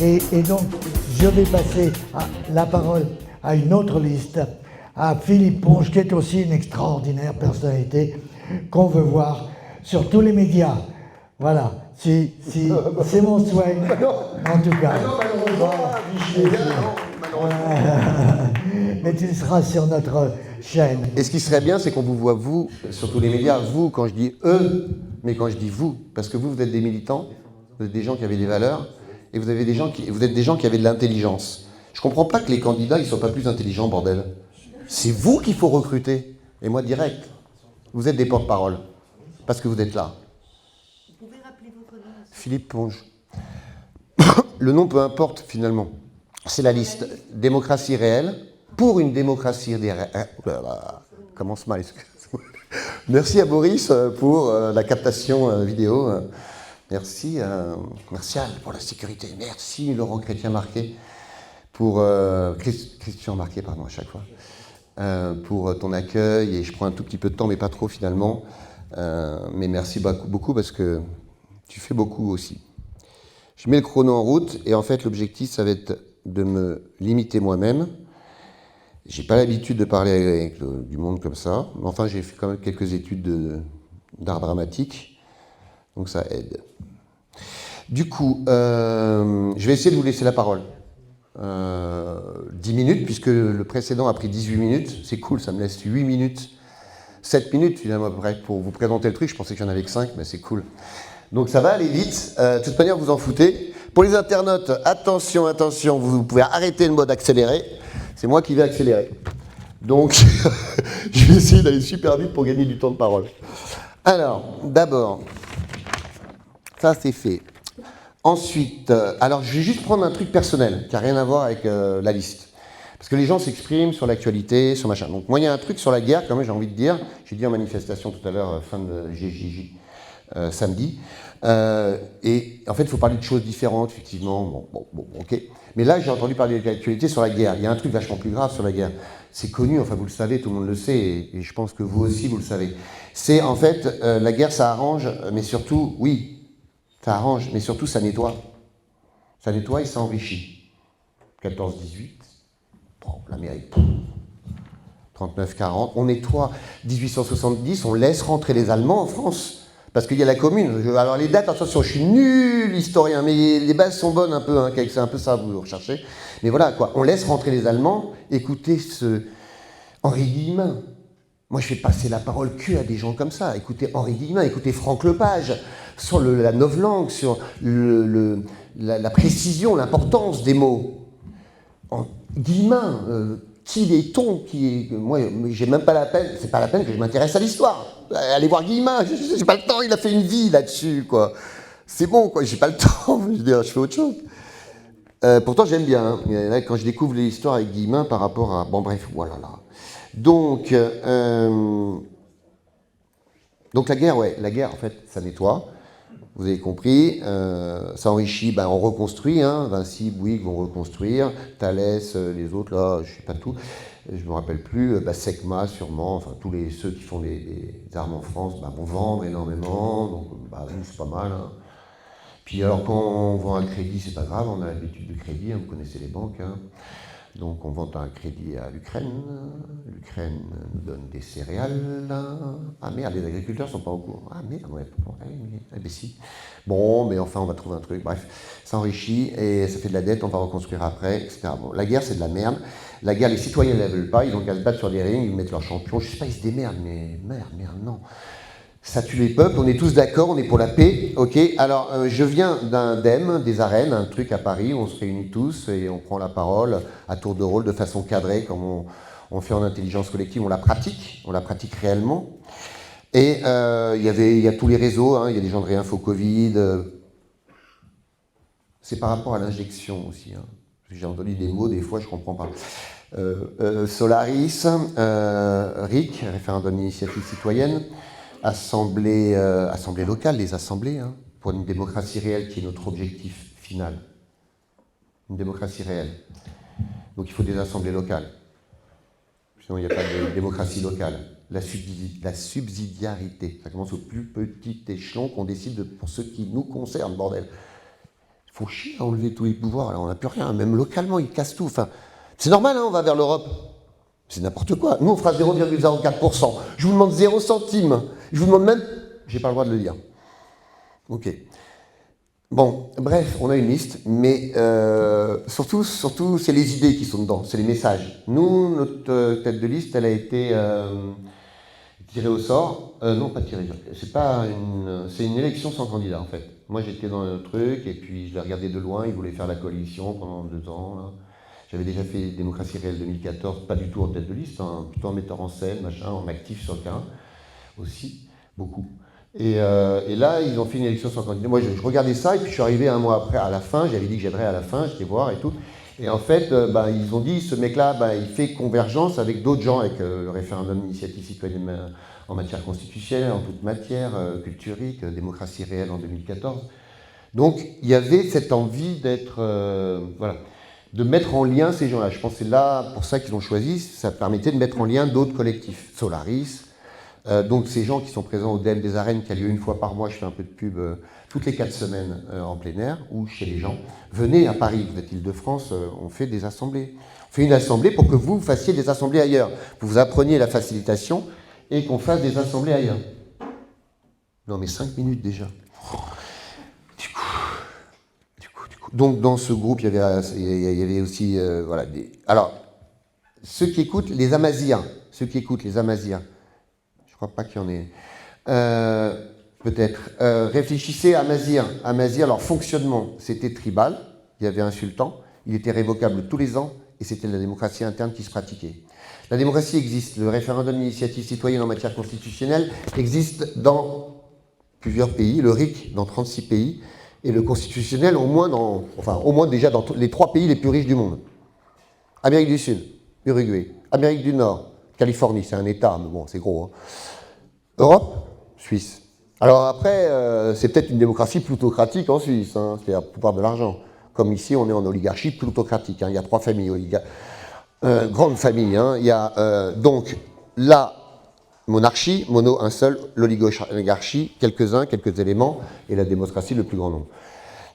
Et donc, je vais passer la parole à une autre liste, à Philippe Ponge, qui est aussi une extraordinaire personnalité qu'on veut voir sur tous les médias. Voilà, c'est mon souhait, en tout cas. Mais tu seras sur notre chaîne. Et ce qui serait bien, c'est qu'on vous voit, vous, sur tous les médias, vous, quand je dis eux, mais quand je dis vous, parce que vous êtes des militants, vous êtes des gens qui avaient des valeurs, et vous êtes des gens qui avaient de l'intelligence. Je comprends pas que les candidats, ils soient pas plus intelligents, bordel. C'est vous qu'il faut recruter. Et moi, direct. Vous êtes des porte-parole. Parce que vous êtes là. Vous pouvez rappeler votre nom aussi. Philippe Ponge. Le nom, peu importe, finalement. C'est la liste démocratie réelle pour une démocratie réelle. Commence mal, excusez-moi. Merci à Boris pour la captation vidéo. Merci Martial pour la sécurité. Merci Laurent Chrétien-Marquet pour Christian Marquet, pardon, à chaque fois. Pour ton accueil, et je prends un tout petit peu de temps, mais pas trop finalement. Mais merci beaucoup parce que tu fais beaucoup aussi. Je mets le chrono en route et en fait l'objectif ça va être de me limiter moi-même. J'ai pas l'habitude de parler avec du monde comme ça, mais enfin j'ai fait quand même quelques études d'art dramatique, donc ça aide. Du coup, je vais essayer de vous laisser la parole. 10 minutes, puisque le précédent a pris 18 minutes, c'est cool, ça me laisse 8 minutes, 7 minutes finalement à peu près pour vous présenter le truc, je pensais qu'il n'y en avait que 5, mais c'est cool. Donc ça va aller vite, de toute manière vous en foutez. Pour les internautes, attention, attention, vous pouvez arrêter le mode accéléré, c'est moi qui vais accélérer. Donc je vais essayer d'aller super vite pour gagner du temps de parole. Alors, d'abord, ça c'est fait. Ensuite, alors je vais juste prendre un truc personnel qui n'a rien à voir avec la liste. Parce que les gens s'expriment sur l'actualité, sur machin. Donc moi il y a un truc sur la guerre, quand même j'ai envie de dire, j'ai dit en manifestation tout à l'heure, fin de GJJ, samedi, et en fait il faut parler de choses différentes, effectivement, bon, ok. Mais là j'ai entendu parler de l'actualité sur la guerre, il y a un truc vachement plus grave sur la guerre. C'est connu, enfin vous le savez, tout le monde le sait, et je pense que vous aussi vous le savez. C'est en fait, la guerre ça arrange, mais surtout, oui, ça arrange, mais surtout ça nettoie. Ça nettoie et ça enrichit. 14-18, bon, l'Amérique, 39-40, on nettoie. 1870, on laisse rentrer les Allemands en France. Parce qu'il y a la commune. Alors les dates, attention, je suis nul historien, mais les bases sont bonnes un peu, hein, c'est un peu ça, vous recherchez. Mais voilà, quoi, on laisse rentrer les Allemands, écoutez ce Henri Guillemin. Moi, je fais passer la parole que à des gens comme ça. Écoutez Henri Guillemin, écoutez Franck Lepage, sur la novlangue, sur la précision, l'importance des mots. Guillemin, qui est-on moi, j'ai même pas la peine, c'est pas la peine que je m'intéresse à l'histoire. Allez voir Guillemin, j'ai pas le temps, il a fait une vie là-dessus, quoi. C'est bon, quoi, j'ai pas le temps, je veux dire, je fais autre chose. Pourtant, j'aime bien, hein. Là, quand je découvre l'histoire avec Guillemin par rapport à... Bon, bref, voilà, là. Donc la guerre, ouais, la guerre, en fait, ça nettoie. Vous avez compris, ça enrichit, ben, on reconstruit, hein, Vinci, Bouygues vont reconstruire, Thalès, les autres, là, je sais pas tout, je me rappelle plus, Secma sûrement, enfin tous ceux qui font des armes en France vont vendre énormément, donc c'est pas mal. Hein. Puis alors quand on vend un crédit, c'est pas grave, on a l'habitude du crédit, hein, vous connaissez les banques, hein. Donc on vend un crédit à l'Ukraine, l'Ukraine nous donne des céréales, ah merde, les agriculteurs sont pas au courant, ah merde, ouais, ben si. Bon, mais enfin on va trouver un truc, bref, ça enrichit et ça fait de la dette, on va reconstruire après, etc. Bon, la guerre c'est de la merde, la guerre les citoyens ne la veulent pas, ils ont qu'à se battre sur des rings, ils mettent leurs champions, je sais pas, ils se démerdent, mais merde, non. Ça tue les peuples, on est tous d'accord, on est pour la paix, ok. Alors, je viens d'un DEM, des arènes, un truc à Paris où on se réunit tous et on prend la parole à tour de rôle, de façon cadrée, comme on fait en intelligence collective, on la pratique réellement. Et il y a tous les réseaux, hein, il y a des gens de Réinfo Covid. C'est par rapport à l'injection aussi. Hein. J'ai entendu des mots, des fois je comprends pas. Solaris, RIC, référendum d'initiative citoyenne. Assemblée locale, les assemblées, hein, pour une démocratie réelle qui est notre objectif final. Une démocratie réelle. Donc il faut des assemblées locales. Sinon il n'y a pas de démocratie locale. La subsidiarité, ça commence au plus petit échelon qu'on décide pour ceux qui nous concernent, bordel. Ils font chier à enlever tous les pouvoirs, alors on n'a plus rien, même localement, ils cassent tout. Enfin, c'est normal, hein, on va vers l'Europe. C'est n'importe quoi. Nous, on fera 0,04%. Je vous demande 0 centime. Je vous demande même... J'ai pas le droit de le dire. Ok. Bon, bref, on a une liste, mais surtout, c'est les idées qui sont dedans, c'est les messages. Nous, notre tête de liste, elle a été tirée au sort. Non, pas tirée. C'est une élection sans candidat, en fait. Moi, j'étais dans le truc, et puis je l'ai regardé de loin. Ils voulaient faire la coalition pendant 2 ans. Là. J'avais déjà fait Démocratie réelle 2014, pas du tout en tête de liste, hein, plutôt en metteur en scène, machin, en actif sur le terrain aussi, beaucoup. Et là, ils ont fait une élection sans candidat. Moi, je regardais ça, et puis je suis arrivé un mois après, à la fin, j'avais dit que j'aimerais à la fin, j'étais voir et tout. Et en fait, ils ont dit, ce mec-là, il fait convergence avec d'autres gens, avec le référendum d'initiative citoyenne en matière constitutionnelle, en toute matière, culturique, démocratie réelle en 2014. Donc, il y avait cette envie d'être, voilà, de mettre en lien ces gens-là. Je pense que c'est là, pour ça qu'ils l'ont choisi, ça permettait de mettre en lien d'autres collectifs. Solaris, donc ces gens qui sont présents au DEM des Arènes, qui a lieu une fois par mois, je fais un peu de pub toutes les 4 semaines en plein air, ou chez les gens. Venez à Paris, vous êtes Île-de-France, on fait des assemblées. On fait une assemblée pour que vous fassiez des assemblées ailleurs. Vous appreniez la facilitation et qu'on fasse des assemblées ailleurs. Non mais 5 minutes déjà. Du coup. Donc dans ce groupe, il y avait aussi, voilà, alors, ceux qui écoutent les Amazirs, je crois pas qu'il y en ait. Peut-être. Réfléchissez à Amazir, leur fonctionnement, c'était tribal, il y avait un sultan, il était révocable tous les ans, et c'était la démocratie interne qui se pratiquait. La démocratie existe, le référendum d'initiative citoyenne en matière constitutionnelle existe dans plusieurs pays, le RIC dans 36 pays, et le constitutionnel au moins déjà dans les 3 pays les plus riches du monde. Amérique du Sud, Uruguay, Amérique du Nord, Californie, c'est un État, mais bon, c'est gros. Hein. Europe, Suisse. Alors après, c'est peut-être une démocratie plutocratique en Suisse, hein, c'est-à-dire le pouvoir de l'argent. Comme ici, on est en oligarchie plutocratique. Hein, il y a 3 familles, grandes familles. Hein, il y a donc la monarchie, mono, un seul, l'oligarchie, quelques-uns, quelques éléments, et la démocratie, le plus grand nombre.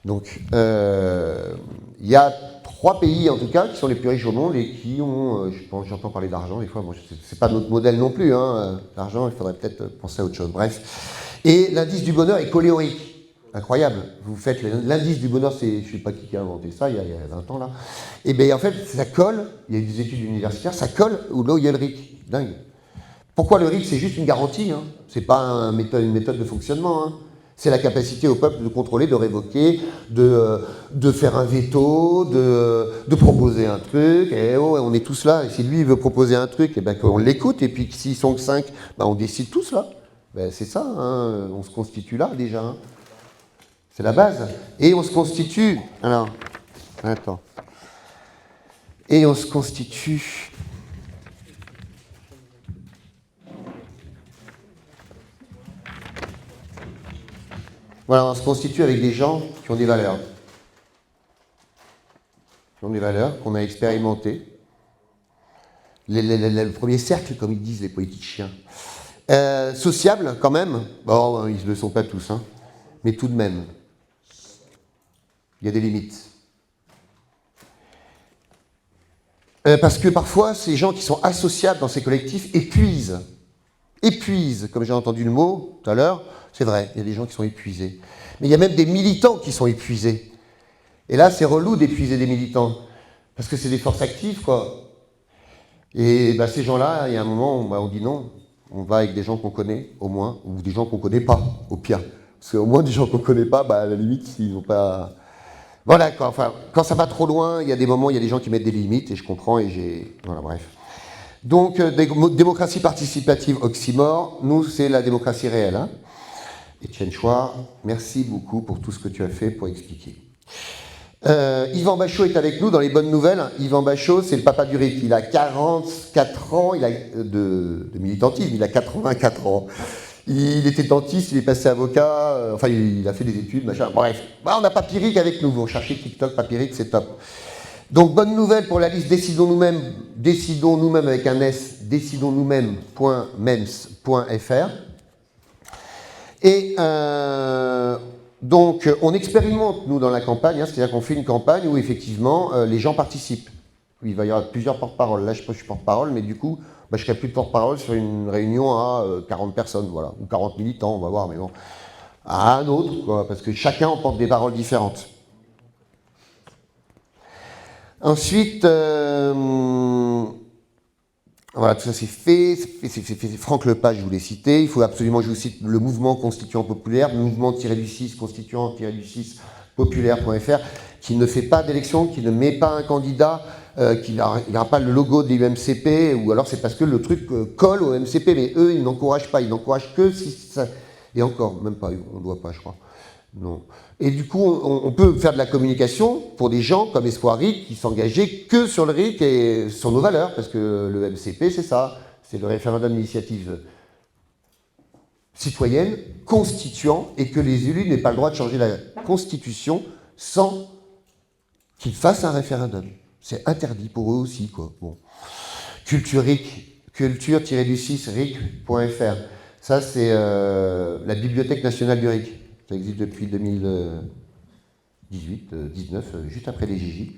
Donc, il y a 3 pays, en tout cas, qui sont les plus riches au monde et qui ont, j'entends parler d'argent, des fois, moi, c'est pas notre modèle non plus, hein, l'argent, il faudrait peut-être penser à autre chose, bref. Et l'indice du bonheur est collé au RIC. Incroyable. Vous faites l'indice du bonheur, je ne sais pas qui a inventé ça, il y a 20 ans, là. Et bien, en fait, ça colle, il y a des études universitaires, ça colle là où il y a le RIC. Dingue. Pourquoi le RIC? C'est juste une garantie, hein. C'est pas une méthode de fonctionnement, hein. C'est la capacité au peuple de contrôler, de révoquer, de faire un veto, de proposer un truc. Et on est tous là. Et si lui il veut proposer un truc, et ben qu'on l'écoute. Et puis s'ils sont que 5, ben on décide tous là. Ben c'est ça. Hein, on se constitue là déjà. Hein. C'est la base. Et on se constitue. Alors, attends. Et on se constitue. Voilà, on se constitue avec des gens qui ont des valeurs. Qu'on a expérimentées. Le premier cercle, comme ils disent les politiciens. Sociable, quand même. Bon, ils ne le sont pas tous, hein. Mais tout de même, il y a des limites. Parce que parfois, ces gens qui sont associables dans ces collectifs épuisent, comme j'ai entendu le mot tout à l'heure, c'est vrai, il y a des gens qui sont épuisés. Mais il y a même des militants qui sont épuisés. Et là, c'est relou d'épuiser des militants, parce que c'est des forces actives, quoi. Et ben, ces gens-là, il y a un moment, on dit non, on va avec des gens qu'on connaît, au moins, ou des gens qu'on ne connaît pas, au pire. Parce qu'au moins, des gens qu'on ne connaît pas, à la limite, s'ils n'ont pas... Voilà, quoi. Enfin, quand ça va trop loin, il y a des moments, il y a des gens qui mettent des limites, et je comprends, et j'ai... Voilà, bref. Donc, démocratie participative, oxymore, nous, c'est la démocratie réelle. Hein. Étienne Chouard, merci beaucoup pour tout ce que tu as fait pour expliquer. Yvan Bachot est avec nous dans les bonnes nouvelles. Yvan Bachot, c'est le papa du RIC. Il a 44 ans de militantisme, il a 84 ans. Il était dentiste, il est passé avocat, enfin il a fait des études, machin, bref. Bah, on a Papyric avec nous, vous cherchez TikTok, Papyric, c'est top. Donc bonne nouvelle pour la liste Décidons nous-mêmes avec un S, décidonsnous-mêmes.mems.fr. Et Donc, on expérimente, nous, dans la campagne, hein, c'est-à-dire qu'on fait une campagne où, effectivement, les gens participent. Il va y avoir plusieurs porte-paroles. Là, je suis porte-parole, mais du coup, je ne serai plus de porte-parole sur une réunion à 40 personnes, voilà, ou 40 militants, on va voir, mais bon. À un autre, quoi, parce que chacun emporte des paroles différentes. Ensuite, voilà, tout ça c'est fait. Franck Lepage, je vous l'ai cité. Il faut absolument que je vous cite le mouvement constituant populaire, le mouvement-du-6, constituant-du-6 populaire.fr, qui ne fait pas d'élection, qui ne met pas un candidat, qui n'aura pas le logo de l'UMCP, ou alors c'est parce que le truc colle au MCP, mais eux, ils n'encouragent pas. Ils n'encouragent que si ça... Et encore, même pas, on ne doit pas, je crois. Non. Et du coup, on peut faire de la communication pour des gens comme Espoir RIC qui s'engageaient que sur le RIC et sur nos valeurs, parce que le MCP, c'est ça, c'est le référendum d'initiative citoyenne, constituant, et que les élus n'aient pas le droit de changer la Constitution sans qu'ils fassent un référendum. C'est interdit pour eux aussi, quoi. Bon. Culture RIC, culture-du-6 RIC.fr. Ça, c'est la Bibliothèque nationale du RIC. Ça existe depuis 2018, 19, juste après les JJ.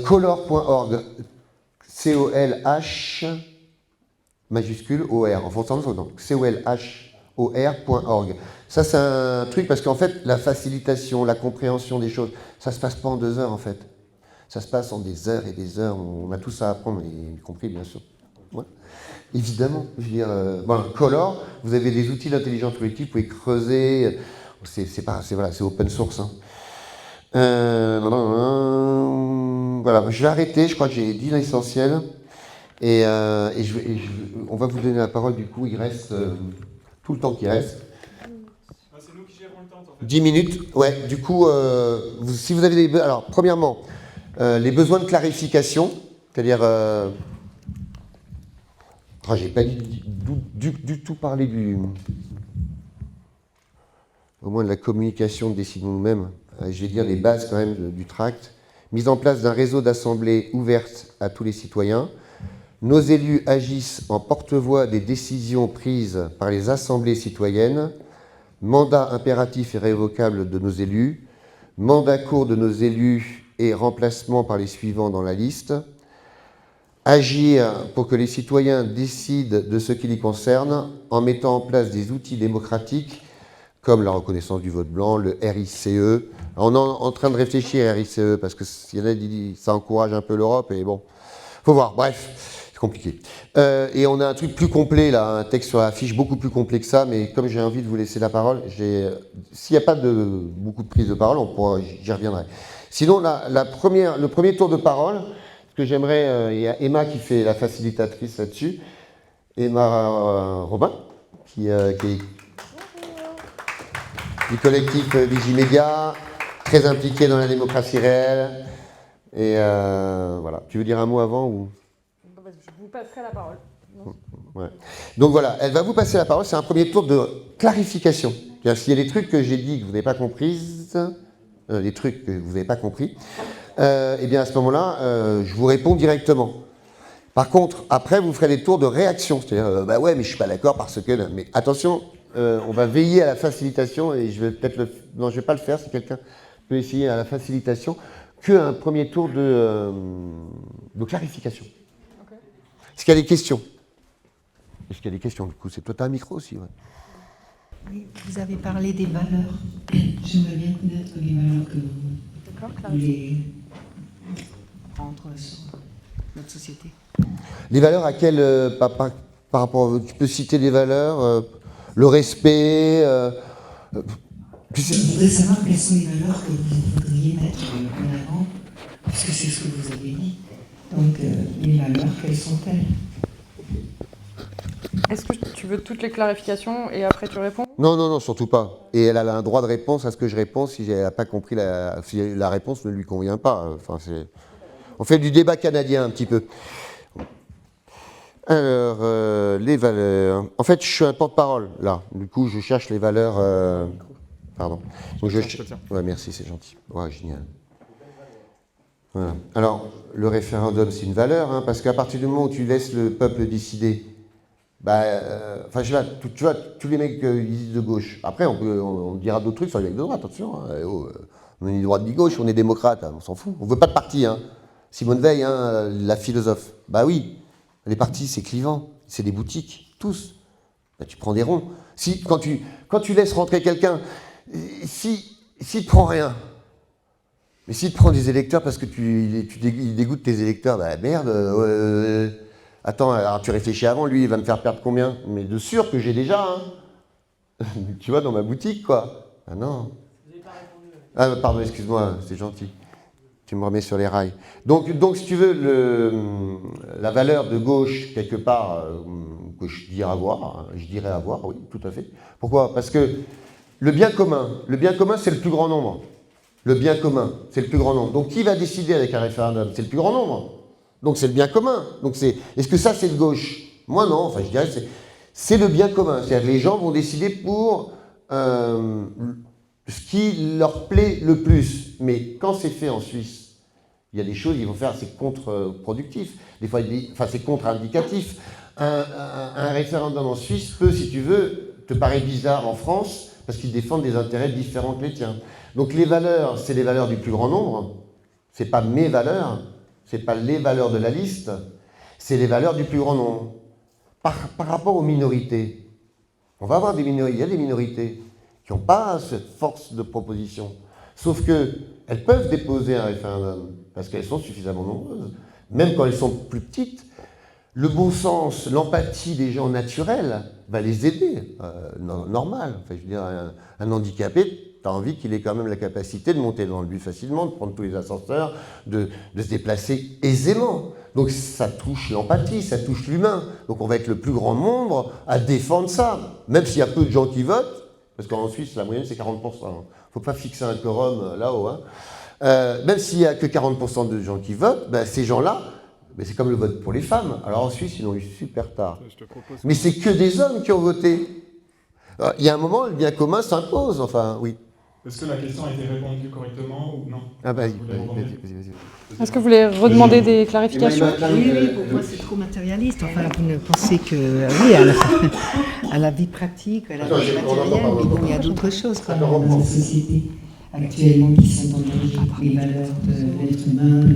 Color.org, C-O-L-H, majuscule, O-R, en fonction de donc C-O-L-H-O-R.org. Ça, c'est un truc parce qu'en fait, la facilitation, la compréhension des choses, ça ne se passe pas en 2 heures, en fait. Ça se passe en des heures et des heures. On a tout ça à apprendre, y compris, bien sûr. Ouais. Évidemment, je veux dire, Color, vous avez des outils d'intelligence collective, vous pouvez creuser, c'est open source. Hein. Voilà, je vais arrêter, je crois que j'ai dit l'essentiel, et on va vous donner la parole, du coup, il reste tout le temps qui reste. C'est nous qui gérons le temps, en fait. 10 minutes, ouais, du coup, si vous avez des... Alors, premièrement, les besoins de clarification, c'est-à-dire... j'ai pas du tout parlé au moins de la communication de Décidons nous-mêmes. Je vais dire les bases quand même du tract. Mise en place d'un réseau d'assemblées ouvertes à tous les citoyens. Nos élus agissent en porte-voix des décisions prises par les assemblées citoyennes. Mandat impératif et révocable de nos élus. Mandat court de nos élus et remplacement par les suivants dans la liste. Agir pour que les citoyens décident de ce qui les concerne en mettant en place des outils démocratiques comme la reconnaissance du vote blanc, le RICE. On est en train de réfléchir à RICE parce que s'il y en a qui disent ça encourage un peu l'Europe et bon, faut voir, bref, c'est compliqué. Et on a un truc plus complet là, un texte sur la fiche beaucoup plus complet que ça, mais comme j'ai envie de vous laisser la parole, s'il n'y a pas beaucoup de prise de parole, j'y reviendrai. Sinon, le premier tour de parole, ce que j'aimerais, il y a Emma qui fait la facilitatrice là-dessus, Emma Robin, qui est du collectif Vigimédia, très impliquée dans la démocratie réelle. Et voilà. Tu veux dire un mot avant ou... Je vous passerai la parole. Ouais. Donc voilà, elle va vous passer la parole. C'est un premier tour de clarification. S'il y a des trucs que j'ai dit que vous n'avez pas compris, eh bien à ce moment-là, je vous réponds directement. Par contre, après, vous ferez des tours de réaction. C'est-à-dire, bah ouais, mais je suis pas d'accord parce que... Mais attention, on va veiller à la facilitation et je vais peut-être non, je vais pas le faire si quelqu'un peut essayer à la facilitation qu'un premier tour de clarification. Okay. Est-ce qu'il y a des questions? Est-ce qu'il y a des questions? Du coup, c'est toi, t'as un micro aussi, ouais. Oui, vous avez parlé des valeurs. J'aimerais bien connaître les valeurs que vous voulez prendre sur notre société. Les valeurs à quelles par rapport, tu peux citer des valeurs, le respect. Je voudrais savoir quelles sont les valeurs que vous voudriez mettre en avant, puisque c'est ce que vous avez dit. Donc, les valeurs, quelles sont-elles? Est-ce que tu veux toutes les clarifications et après tu réponds? Non, surtout pas. Et elle a un droit de réponse à ce que je réponds si elle n'a pas compris, si la réponse ne lui convient pas. Enfin, on fait du débat canadien un petit peu. Alors, les valeurs. En fait, je suis un porte-parole, là. Du coup, je cherche les valeurs... Pardon. Donc, ouais, merci, c'est gentil. Ouais, génial. Voilà. Alors, le référendum, c'est une valeur, hein, parce qu'à partir du moment où tu laisses le peuple décider Enfin, je sais pas, tu vois, tous les mecs ils disent de gauche. Après, on dira d'autres trucs sur les mecs de droite, attention. Hein. On est ni droite ni gauche, on est démocrate, hein, on s'en fout. On veut pas de parti. Hein. Simone Veil, hein, la philosophe. Bah oui, les partis, c'est clivant, c'est des boutiques, tous. Bah, tu prends des ronds. Quand tu laisses rentrer quelqu'un, s'il ne prend rien, mais s'il te prend des électeurs parce que il dégoûte tes électeurs, bah merde, attends, alors tu réfléchis avant, lui, il va me faire perdre combien? Mais de sûr que j'ai déjà, hein. Tu vois, dans ma boutique, quoi. Ah non. Ah, pardon, excuse-moi, c'est gentil. Tu me remets sur les rails. Donc si tu veux, la valeur de gauche, quelque part, que je dirais avoir, oui, tout à fait. Pourquoi? Parce que le bien commun, c'est le plus grand nombre. Le bien commun, c'est le plus grand nombre. Donc qui va décider avec un référendum? C'est le plus grand nombre. Donc c'est le bien commun. Donc est-ce que ça c'est de gauche? Moi non, enfin je dirais c'est le bien commun. C'est-à-dire que les gens vont décider pour ce qui leur plaît le plus. Mais quand c'est fait en Suisse, il y a des choses qu'ils vont faire, c'est contre-productif. Des fois, c'est contre-indicatif. Un référendum en Suisse peut, si tu veux, te paraître bizarre en France, parce qu'ils défendent des intérêts différents que les tiens. Donc les valeurs, c'est les valeurs du plus grand nombre. C'est pas mes valeurs, c'est pas les valeurs de la liste, c'est les valeurs du plus grand nombre. Par rapport aux minorités, on va avoir des minorités, il y a des minorités qui n'ont pas cette force de proposition. Sauf qu'elles peuvent déposer un référendum, parce qu'elles sont suffisamment nombreuses. Même quand elles sont plus petites, le bon sens, l'empathie des gens naturels va les aider, normal. Enfin, je veux dire, un handicapé, tu as envie qu'il ait quand même la capacité de monter dans le bus facilement, de prendre tous les ascenseurs, de se déplacer aisément. Donc ça touche l'empathie, ça touche l'humain. Donc on va être le plus grand nombre à défendre ça, même s'il y a peu de gens qui votent, parce qu'en Suisse, la moyenne, c'est 40%. Il ne faut pas fixer un quorum là-haut. Hein. Même s'il n'y a que 40% de gens qui votent, ben, ces gens-là, ben, c'est comme le vote pour les femmes. Alors en Suisse, ils l'ont eu super tard. Mais c'est que des hommes qui ont voté. Alors, il y a un moment, le bien commun s'impose. Enfin, oui. Est-ce que la question a été répondue correctement ou non? Ah, vas-y. Est-ce que vous voulez redemander des clarifications? Oui, pour moi c'est trop matérialiste. Enfin, vous ne pensez que, oui, à la vie pratique, à la vie matérielle, mais bon, il y a d'autres choses quand même. Dans cette société actuellement qui sont en danger, les valeurs de l'être humain,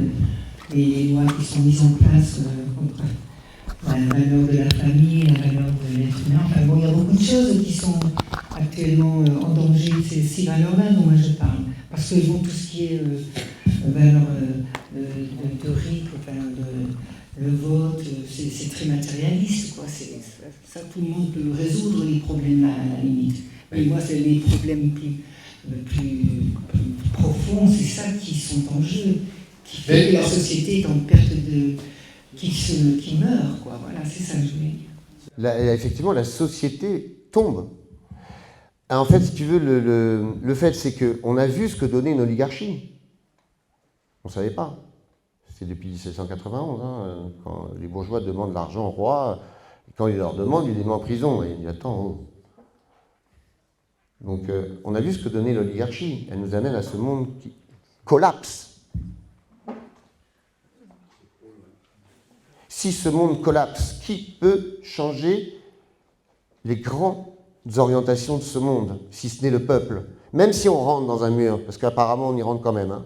les lois qui sont mises en place contre la valeur de la famille, la valeur de l'être humain. Enfin bon, il y a beaucoup de choses qui sont actuellement en danger, ces valeurs-là dont moi je parle. Parce que bon, tout ce qui est valeur de RIC, enfin, le vote, c'est très matérialiste, quoi. Ça, tout le monde peut résoudre les problèmes à la limite. Mais moi, c'est les problèmes plus profonds, c'est ça qui sont en jeu, qui fait que la société est en perte qui meurt, quoi. Voilà, c'est ça que je voulais dire. Effectivement, la société tombe. En fait, si tu veux, le fait, c'est qu'on a vu ce que donnait une oligarchie. On ne savait pas. C'est depuis 1791, hein, quand les bourgeois demandent l'argent au roi, et quand ils leur demandent, il les met en prison. Et il dit, attends, oh. Donc, on a vu ce que donnait l'oligarchie. Elle nous amène à ce monde qui collapse. Si ce monde collapse, qui peut changer les grandes orientations de ce monde, si ce n'est le peuple? Même si on rentre dans un mur, parce qu'apparemment on y rentre quand même. Hein.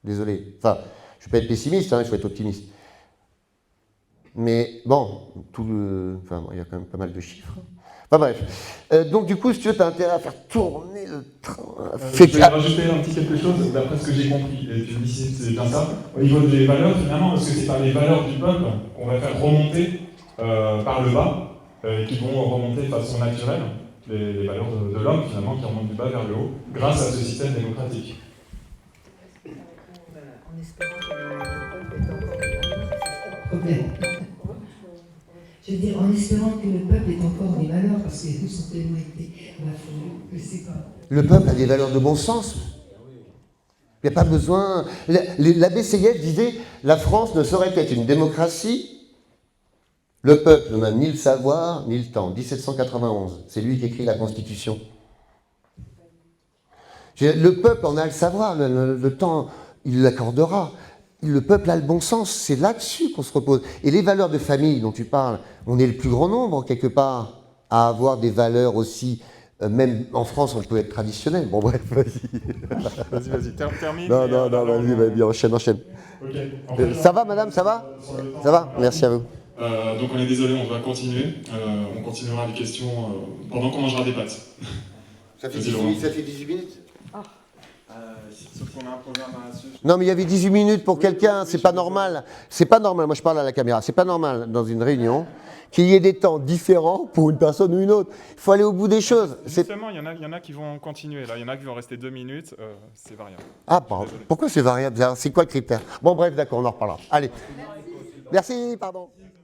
Désolé. Enfin, je ne vais pas être pessimiste, hein, il faut être optimiste. Mais bon, il y a quand même pas mal de chiffres. Enfin bref. Donc du coup, si tu veux, tu as intérêt à faire tourner le train. Je vais rajouter un petit quelque chose, d'après ce que j'ai compris, et je me dis si c'est bien ça. Au niveau des valeurs, finalement, est-ce que c'est par les valeurs du peuple qu'on va faire remonter par le bas, et qui vont remonter de façon naturelle, les valeurs de l'homme, finalement, qui remontent du bas vers le haut, grâce à ce système démocratique? En espérant que le peuple est encore Problème. Je veux dire, en espérant que le peuple ait encore des valeurs, parce qu'elles sont tellement été que c'est pas. Le peuple a des valeurs de bon sens. Il n'y a pas besoin. L'abbé Seyev disait la France ne saurait être une démocratie. Le peuple n'a ni le savoir ni le temps. 1791, c'est lui qui écrit la Constitution. Le peuple en a le savoir, le temps, il l'accordera. le peuple a le bon sens, c'est là-dessus qu'on se repose. Et les valeurs de famille dont tu parles, on est le plus grand nombre, quelque part, à avoir des valeurs aussi, même en France, on peut être traditionnel. Bon, bref, vas-y. Vas-y, termine. Non, vas-y, enchaîne. Ok. En fait, Ça va, madame, ça va? Ça va? Merci à vous. Donc on est désolé, on va continuer. On continuera les questions pendant qu'on mangera des pâtes. Ça fait Vas-y, Laurent. 18 minutes. Sauf qu'on a un programme à suivre. Non, mais il y avait 18 minutes pour quelqu'un, c'est pas normal. C'est pas normal, moi je parle à la caméra, c'est pas normal dans une réunion qu'il y ait des temps différents pour une personne ou une autre. Il faut aller au bout des choses. Justement, il y en a qui vont continuer. Là, il y en a qui vont rester 2 minutes. C'est variable. Ah, pardon. Pourquoi c'est variable? C'est quoi le critère? Bon, bref, d'accord, on en reparlera. Allez. Merci, pardon.